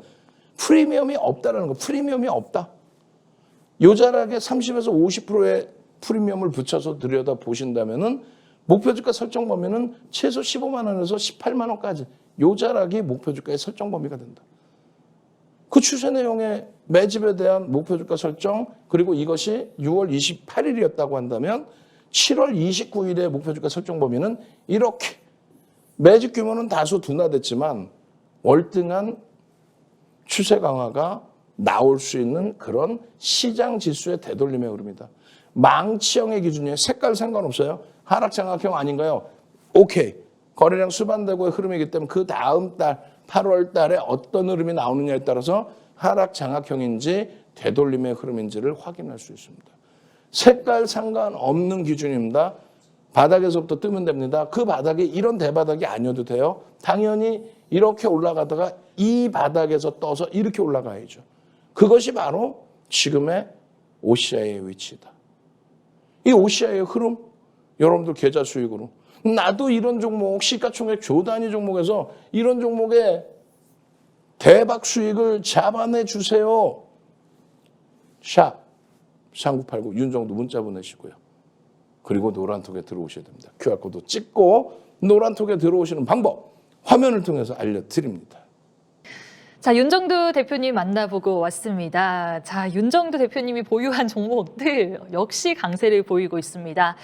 프리미엄이 없다라는 거. 프리미엄이 없다. 요자락에 30에서 50%의 프리미엄을 붙여서 들여다보신다면은 목표 주가 설정 범위는 최소 15만 원에서 18만 원까지 요자락이 목표 주가의 설정 범위가 된다. 그 추세 내용의 매집에 대한 목표 주가 설정 그리고 이것이 6월 28일이었다고 한다면 7월 29일의 목표 주가 설정 범위는 이렇게 매집 규모는 다소 둔화됐지만 월등한 추세 강화가 나올 수 있는 그런 시장 지수의 되돌림의 흐름이다. 망치형의 기준이에요. 색깔 상관없어요. 하락 장악형 아닌가요? 오케이. 거래량 수반되고의 흐름이기 때문에 그 다음 달 8월 달에 어떤 흐름이 나오느냐에 따라서 하락 장악형인지 되돌림의 흐름인지를 확인할 수 있습니다. 색깔 상관없는 기준입니다. 바닥에서부터 뜨면 됩니다. 그 바닥이 이런 대바닥이 아니어도 돼요. 당연히 이렇게 올라가다가 이 바닥에서 떠서 이렇게 올라가야죠. 그것이 바로 지금의 OCI의 위치다. 이 OCI의 흐름, 여러분들 계좌 수익으로. 나도 이런 종목, 시가총액 조 단위 종목에서 이런 종목에 대박 수익을 잡아내 주세요. 샵 3989 윤정도 문자 보내시고요. 그리고 노란톡에 들어오셔야 됩니다. QR코드 찍고 노란톡에 들어오시는 방법 화면을 통해서 알려드립니다.
자, 윤정두 대표님 만나보고 왔습니다. 자, 윤정두 대표님이 보유한 종목들 역시 강세를 보이고 있습니다.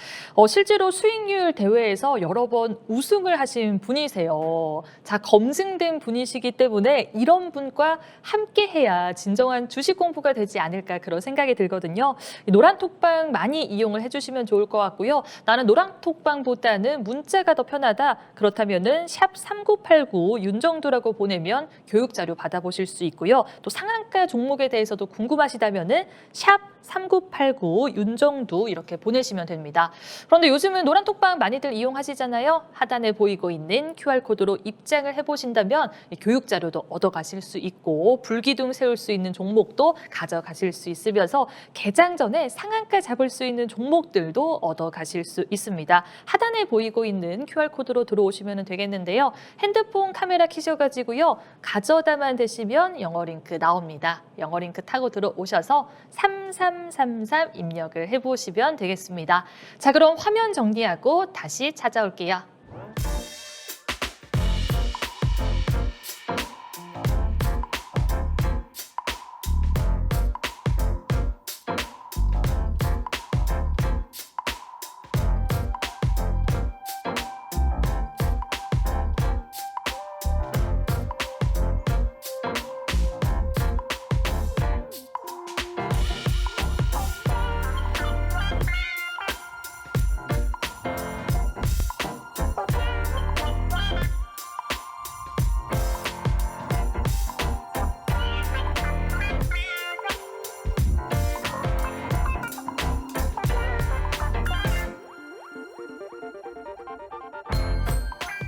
실제로 수익률 대회에서 여러 번 우승을 하신 분이세요. 자, 검증된 분이시기 때문에 이런 분과 함께 해야 진정한 주식 공부가 되지 않을까 그런 생각이 들거든요. 노란톡방 많이 이용을 해주시면 좋을 것 같고요. 나는 노란톡방보다는 문자가 더 편하다. 그렇다면은 샵 3989 윤정두라고 보내면 교육자료 받아보실 수 있고요. 또 상한가 종목에 대해서도 궁금하시다면은 샵 3989 윤정두 이렇게 보내시면 됩니다. 그런데 요즘은 노란톡방 많이들 이용하시잖아요. 하단에 보이고 있는 QR코드로 입장을 해보신다면 교육 자료도 얻어가실 수 있고 불기둥 세울 수 있는 종목도 가져가실 수 있으면서 개장 전에 상한가 잡을 수 있는 종목들도 얻어가실 수 있습니다. 하단에 보이고 있는 QR코드로 들어오시면 되겠는데요. 핸드폰 카메라 켜셔가지고요. 가져다만 되시면 영어 링크 나옵니다. 영어 링크 타고 들어오셔서 3333 입력을 해보시면 되겠습니다. 자, 그럼 화면 정리하고 다시 찾아올게요.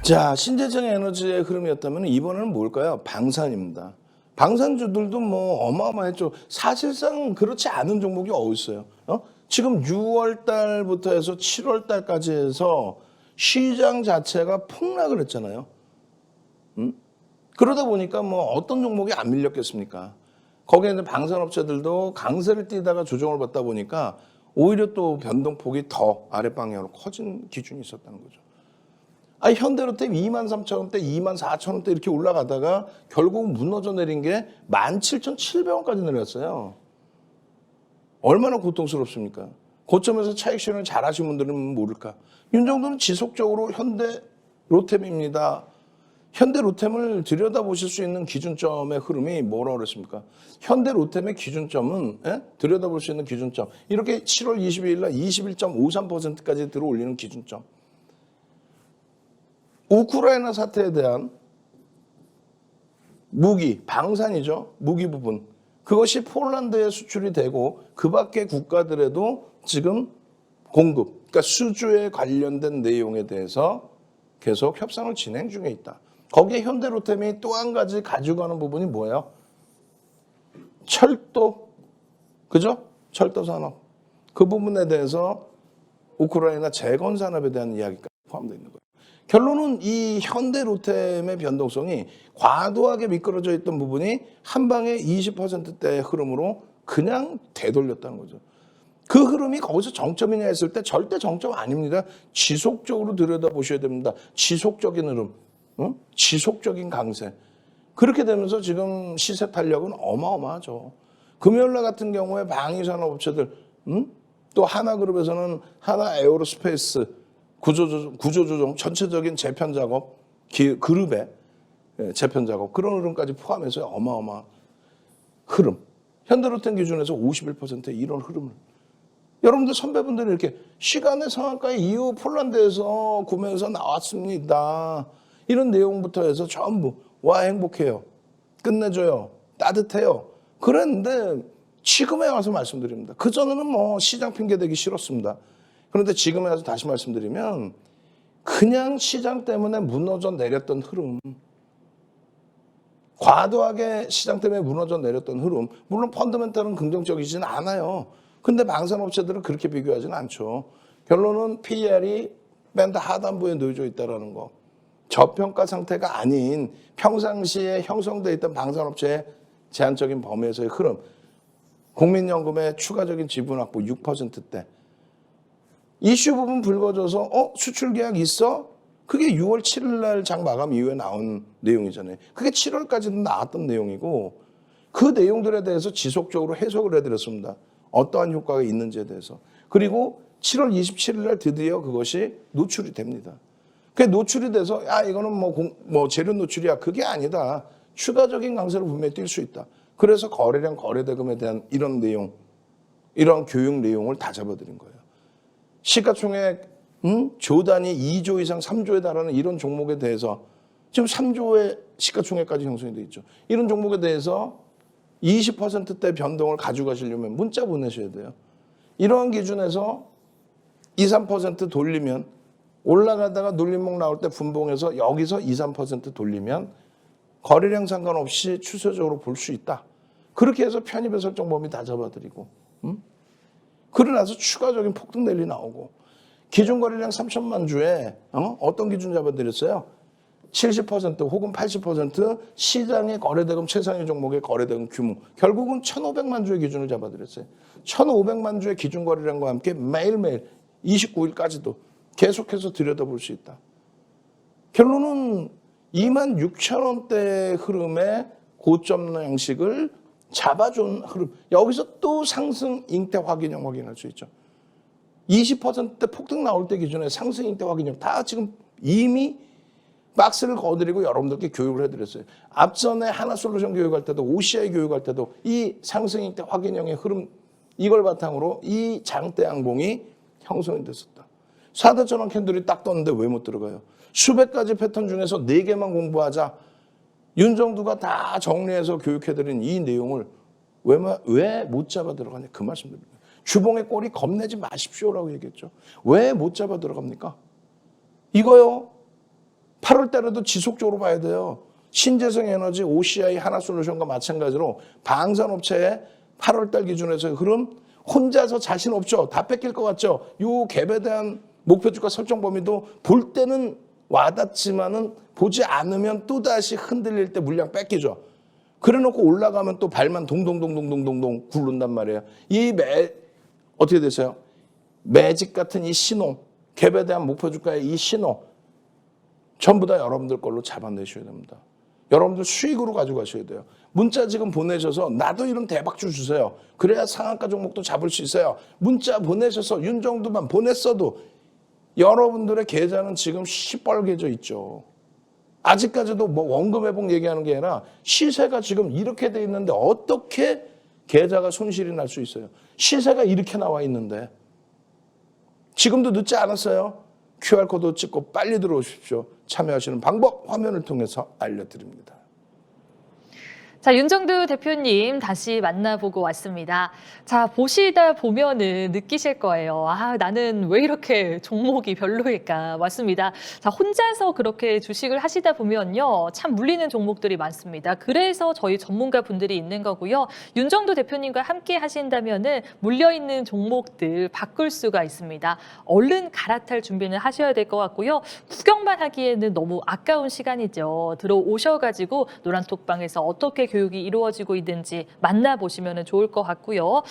자, 신재생 에너지의 흐름이었다면 이번에는 뭘까요? 방산입니다. 방산주들도 뭐 어마어마했죠. 사실상 그렇지 않은 종목이 어디 있어요? 지금 6월 달부터 해서 7월 달까지 해서 시장 자체가 폭락을 했잖아요. 그러다 보니까 뭐 어떤 종목이 안 밀렸겠습니까? 거기에 이제 방산업체들도 강세를 띠다가 조정을 받다 보니까 오히려 또 변동폭이 더 아랫방향으로 커진 기준이 있었다는 거죠. 현대로템 23,000원대, 24,000원대 이렇게 올라가다가 결국 무너져 내린 게 17,700원까지 내렸어요. 얼마나 고통스럽습니까? 고점에서 차익 실현을 잘하신 분들은 모를까? 윤정도는 지속적으로 현대로템입니다. 현대로템을 들여다보실 수 있는 기준점의 흐름이 뭐라고 그랬습니까? 현대로템의 기준점은 들여다볼 수 있는 기준점. 이렇게 7월 22일 날 21.53%까지 들어올리는 기준점. 우크라이나 사태에 대한 무기, 방산이죠. 무기 부분. 그것이 폴란드에 수출이 되고 그 밖의 국가들에도 지금 공급, 그러니까 수주에 관련된 내용에 대해서 계속 협상을 진행 중에 있다. 거기에 현대로템이 또 한 가지 가지고 가는 부분이 뭐예요? 철도, 그죠? 철도 산업. 그 부분에 대해서 우크라이나 재건 산업에 대한 이야기가 포함되어 있는 거예요. 결론은 이 현대로템의 변동성이 과도하게 미끄러져 있던 부분이 한 방에 20%대의 흐름으로 그냥 되돌렸다는 거죠. 그 흐름이 거기서 정점이냐 했을 때 절대 정점 아닙니다. 지속적으로 들여다보셔야 됩니다. 지속적인 흐름, 지속적인 강세. 그렇게 되면서 지금 시세 탄력은 어마어마하죠. 금요일날 같은 경우에 방위산업업체들, 또 하나그룹에서는 하나에어로스페이스 구조조정, 전체적인 재편 작업, 그룹의 재편 작업, 그런 흐름까지 포함해서 어마어마한 흐름. 현대로템 기준에서 51%의 이런 흐름을. 여러분들 선배분들이 이렇게 시간의 상한가의 이후 폴란드에서 구매해서 나왔습니다. 이런 내용부터 해서 전부 와 행복해요. 끝내줘요. 따뜻해요. 그랬는데 지금에 와서 말씀드립니다. 그전에는 뭐 시장 핑계대기 싫었습니다. 그런데 지금에 와서 다시 말씀드리면 그냥 시장 때문에 무너져 내렸던 흐름, 과도하게 시장 때문에 무너져 내렸던 흐름, 물론 펀더멘탈은 긍정적이지는 않아요. 근데 방산업체들은 그렇게 비교하지는 않죠. 결론은 PER이 밴드 하단부에 놓여져 있다는 거. 저평가 상태가 아닌 평상시에 형성되어 있던 방산업체의 제한적인 범위에서의 흐름. 국민연금의 추가적인 지분 확보 6%대. 이슈 부분 불거져서 수출 계약 있어? 그게 6월 7일 날 장 마감 이후에 나온 내용이잖아요. 그게 7월까지도 나왔던 내용이고 그 내용들에 대해서 지속적으로 해석을 해드렸습니다. 어떠한 효과가 있는지에 대해서. 그리고 7월 27일 날 드디어 그것이 노출이 됩니다. 그게 노출이 돼서 이거는 뭐 재료 노출이야. 그게 아니다. 추가적인 강세를 분명히 띌 수 있다. 그래서 거래량 거래대금에 대한 이런 내용, 이런 교육 내용을 다 잡아드린 거예요. 시가총액 조 단위 2조 이상 3조에 달하는 이런 종목에 대해서 지금 3조의 시가총액까지 형성이 되어 있죠. 이런 종목에 대해서 20%대 변동을 가져가시려면 문자 보내셔야 돼요. 이러한 기준에서 2, 3% 돌리면 올라가다가 눌림목 나올 때 분봉해서 여기서 2, 3% 돌리면 거래량 상관없이 추세적으로 볼 수 있다. 그렇게 해서 편입의 설정 범위 다 잡아드리고 그러고 나서 추가적인 폭등 랠리 나오고 기준 거래량 3천만 주에 어떤 기준 잡아드렸어요? 70% 혹은 80% 시장의 거래대금 최상위 종목의 거래대금 규모 결국은 1,500만 주의 기준을 잡아드렸어요. 1,500만 주의 기준 거래량과 함께 매일매일 29일까지도 계속해서 들여다볼 수 있다. 결론은 26,000원대 흐름의 고점 양식을 잡아준 흐름. 여기서 또 상승 잉태 확인형 확인할 수 있죠. 20%대 폭등 나올 때 기준에 상승 잉태 확인형 다 지금 이미 박스를 거드리고 여러분들께 교육을 해드렸어요. 앞전에 하나솔루션 교육할 때도 OCI 교육할 때도 이 상승 잉태 확인형의 흐름 이걸 바탕으로 이 장대 양봉이 형성이 됐었다. 4대천원 캔들이 딱 떴는데 왜 못 들어가요? 수백 가지 패턴 중에서 4개만 공부하자. 윤정두가 다 정리해서 교육해드린 이 내용을 왜 못 잡아 들어가냐 그 말씀드립니다. 주봉의 꼴이 겁내지 마십시오라고 얘기했죠. 왜 못 잡아 들어갑니까? 이거요. 8월 달에도 지속적으로 봐야 돼요. 신재생 에너지, OCI, 하나솔루션과 마찬가지로 방산업체의 8월 달 기준에서의 흐름 혼자서 자신 없죠. 다 뺏길 것 같죠. 이 갭에 대한 목표 주가 설정 범위도 볼 때는 와닿지만은 보지 않으면 또다시 흔들릴 때 물량 뺏기죠. 그래놓고 올라가면 또 발만 동동동동동동동 굴른단 말이에요. 어떻게 됐어요? 매직 같은 이 신호, 갭에 대한 목표 주가의 이 신호 전부 다 여러분들 걸로 잡아내셔야 됩니다. 여러분들 수익으로 가져가셔야 돼요. 문자 지금 보내셔서 나도 이런 대박주 주세요. 그래야 상한가 종목도 잡을 수 있어요. 문자 보내셔서 윤정두만 보냈어도 여러분들의 계좌는 지금 시뻘개져 있죠. 아직까지도 뭐 원금 회복 얘기하는 게 아니라 시세가 지금 이렇게 돼 있는데 어떻게 계좌가 손실이 날 수 있어요? 시세가 이렇게 나와 있는데 지금도 늦지 않았어요. QR코드 찍고 빨리 들어오십시오. 참여하시는 방법 화면을 통해서 알려드립니다.
자, 윤정두 대표님 다시 만나보고 왔습니다. 자, 보시다 보면은 느끼실 거예요. 나는 왜 이렇게 종목이 별로일까? 맞습니다. 자, 혼자서 그렇게 주식을 하시다 보면요. 참 물리는 종목들이 많습니다. 그래서 저희 전문가 분들이 있는 거고요. 윤정두 대표님과 함께 하신다면은 물려있는 종목들 바꿀 수가 있습니다. 얼른 갈아탈 준비는 하셔야 될 것 같고요. 구경만 하기에는 너무 아까운 시간이죠. 들어오셔가지고 노란톡방에서 어떻게 교육이 이루어지고 있는지 만나보시면 좋을 것 같고요.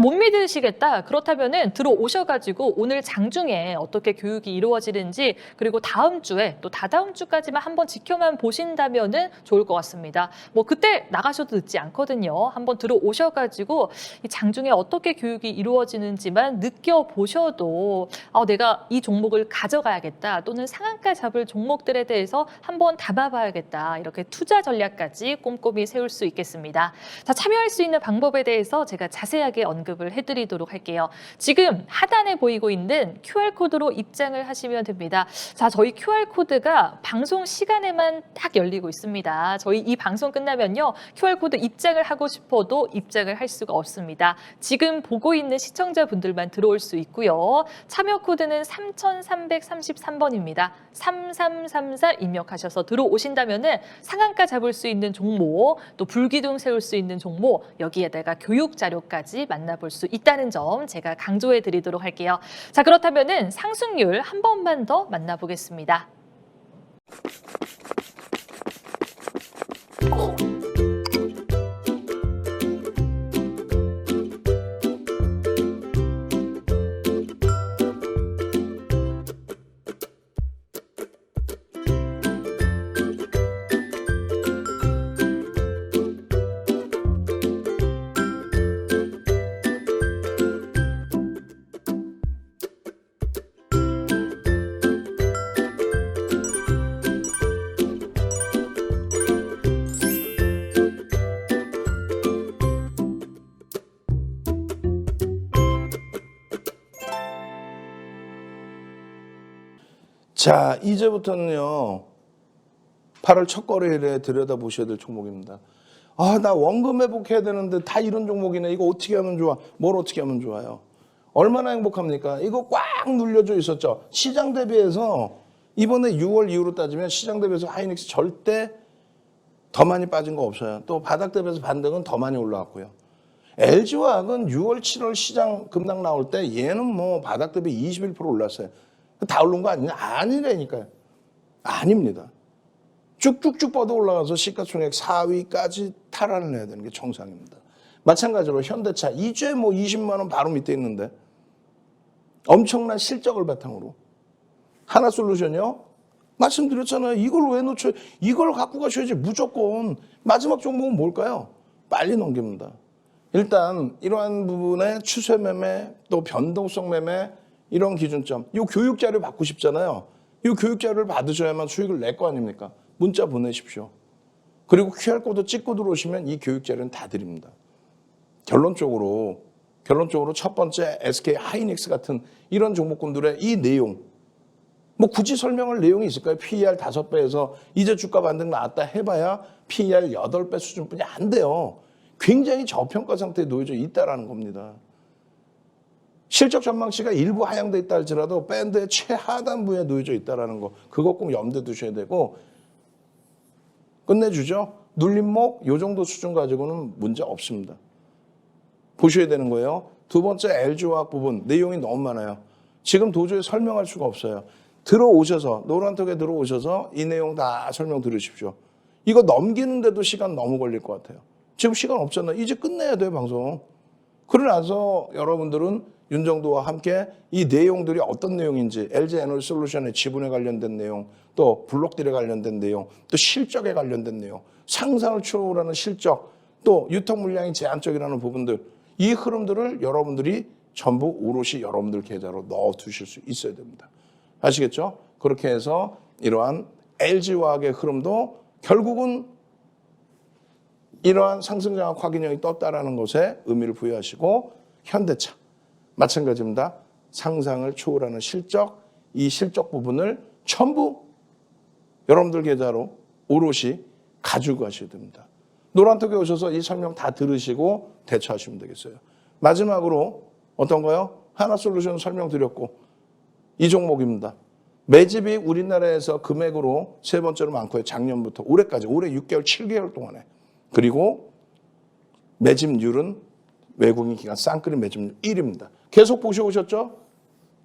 못 믿으시겠다. 그렇다면 들어오셔가지고 오늘 장중에 어떻게 교육이 이루어지는지 그리고 다음 주에 또 다다음 주까지만 한번 지켜만 보신다면 좋을 것 같습니다. 뭐 그때 나가셔도 늦지 않거든요. 한번 들어오셔가지고 이 장중에 어떻게 교육이 이루어지는지만 느껴보셔도 내가 이 종목을 가져가야겠다 또는 상한가 잡을 종목들에 대해서 한번 담아봐야겠다. 이렇게 투자 전략까지 꼼꼼히 세울 쏠 수 있겠습니다. 자, 참여할 수 있는 방법에 대해서 제가 자세하게 언급을 해드리도록 할게요. 지금 하단에 보이고 있는 QR코드로 입장을 하시면 됩니다. 자, 저희 QR코드가 방송 시간에만 딱 열리고 있습니다. 저희 이 방송 끝나면요, QR코드 입장을 하고 싶어도 입장을 할 수가 없습니다. 지금 보고 있는 시청자분들만 들어올 수 있고요. 참여 코드는 3333번입니다. 3334 입력하셔서 들어오신다면은 상한가 잡을 수 있는 종목, 또 불기둥 세울 수 있는 종목, 여기에다가 교육 자료까지 만나볼 수 있다는 점 제가 강조해 드리도록 할게요. 자, 그렇다면은 상승률 한 번만 더 만나보겠습니다.
자, 이제부터는요, 8월 첫 거래일에 들여다보셔야 될 종목입니다. 아, 나 원금 회복해야 되는데 다 이런 종목이네. 이거 어떻게 하면 좋아? 뭘 어떻게 하면 좋아요? 얼마나 행복합니까? 이거 꽉 눌려져 있었죠. 시장 대비해서 이번에 6월 이후로 따지면 시장 대비해서 하이닉스 절대 더 많이 빠진 거 없어요. 또 바닥 대비해서 반등은 더 많이 올라왔고요. LG화학은 6월, 7월 시장 급락 나올 때 얘는 뭐 바닥 대비 21% 올랐어요. 다 오른 거 아니냐? 아니라니까요. 아닙니다. 쭉쭉쭉 뻗어 올라가서 시가총액 4위까지 탈환을 해야 되는 게 정상입니다. 마찬가지로 현대차 이제 뭐 20만 원 바로 밑에 있는데 엄청난 실적을 바탕으로 하나솔루션이요. 말씀드렸잖아요. 이걸 왜 놓쳐요? 이걸 갖고 가셔야지 무조건. 마지막 종목은 뭘까요? 빨리 넘깁니다. 일단 이러한 부분에 추세 매매 또 변동성 매매 이런 기준점. 이 교육 자료 받고 싶잖아요. 이 교육 자료를 받으셔야만 수익을 낼 거 아닙니까? 문자 보내십시오. 그리고 QR코드 찍고 들어오시면 이 교육 자료는 다 드립니다. 결론적으로 첫 번째 SK 하이닉스 같은 이런 종목군들의 이 내용, 뭐 굳이 설명할 내용이 있을까요? PER 5배에서 이제 주가 반등 나왔다 해봐야 PER 8배 수준뿐이 안 돼요. 굉장히 저평가 상태에 놓여져 있다라는 겁니다. 실적 전망치가 일부 하향돼 있다 할지라도 밴드의 최하단부에 놓여져 있다는 거, 그거 꼭 염두에 두셔야 되고, 끝내주죠. 눌림목 요 정도 수준 가지고는 문제 없습니다. 보셔야 되는 거예요. 두 번째 LG화학 부분 내용이 너무 많아요. 지금 도저히 설명할 수가 없어요. 들어오셔서 노란톡에 들어오셔서 이 내용 다 설명 들으십시오. 이거 넘기는데도 시간 너무 걸릴 것 같아요. 지금 시간 없잖아요. 이제 끝내야 돼요, 방송. 그러고 나서 여러분들은 윤정도와 함께 이 내용들이 어떤 내용인지, LG 에너지솔루션의 지분에 관련된 내용, 또 블록딜에 관련된 내용, 또 실적에 관련된 내용, 상상을 초월하는 실적, 또 유통 물량이 제한적이라는 부분들, 이 흐름들을 여러분들이 전부 오롯이 여러분들 계좌로 넣어 두실 수 있어야 됩니다. 아시겠죠? 그렇게 해서 이러한 LG화학의 흐름도 결국은 이러한 상승장악 확인형이 떴다라는 것에 의미를 부여하시고, 현대차 마찬가지입니다. 상상을 초월하는 실적, 이 실적 부분을 전부 여러분들 계좌로 오롯이 가지고 가셔야 됩니다. 노란톡에 오셔서 이 설명 다 들으시고 대처하시면 되겠어요. 마지막으로 어떤 거요? 하나솔루션 설명드렸고, 이 종목입니다. 매집이 우리나라에서 금액으로 세 번째로 많고요. 작년부터 올해까지, 올해 6개월, 7개월 동안에. 그리고 매집률은 외국인 기관 쌍끌이 매집률 1위입니다. 계속 보셔오셨죠?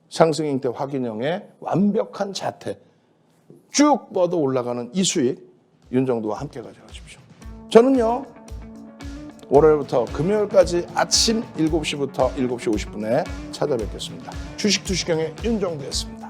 상승 형태 확인형의 완벽한 자태. 쭉 뻗어 올라가는 이 수익, 윤정도와 함께 가져가십시오. 저는요, 월요일부터 금요일까지 아침 7시부터 7시 50분에 찾아뵙겠습니다. 주식 투시경의 윤정도였습니다.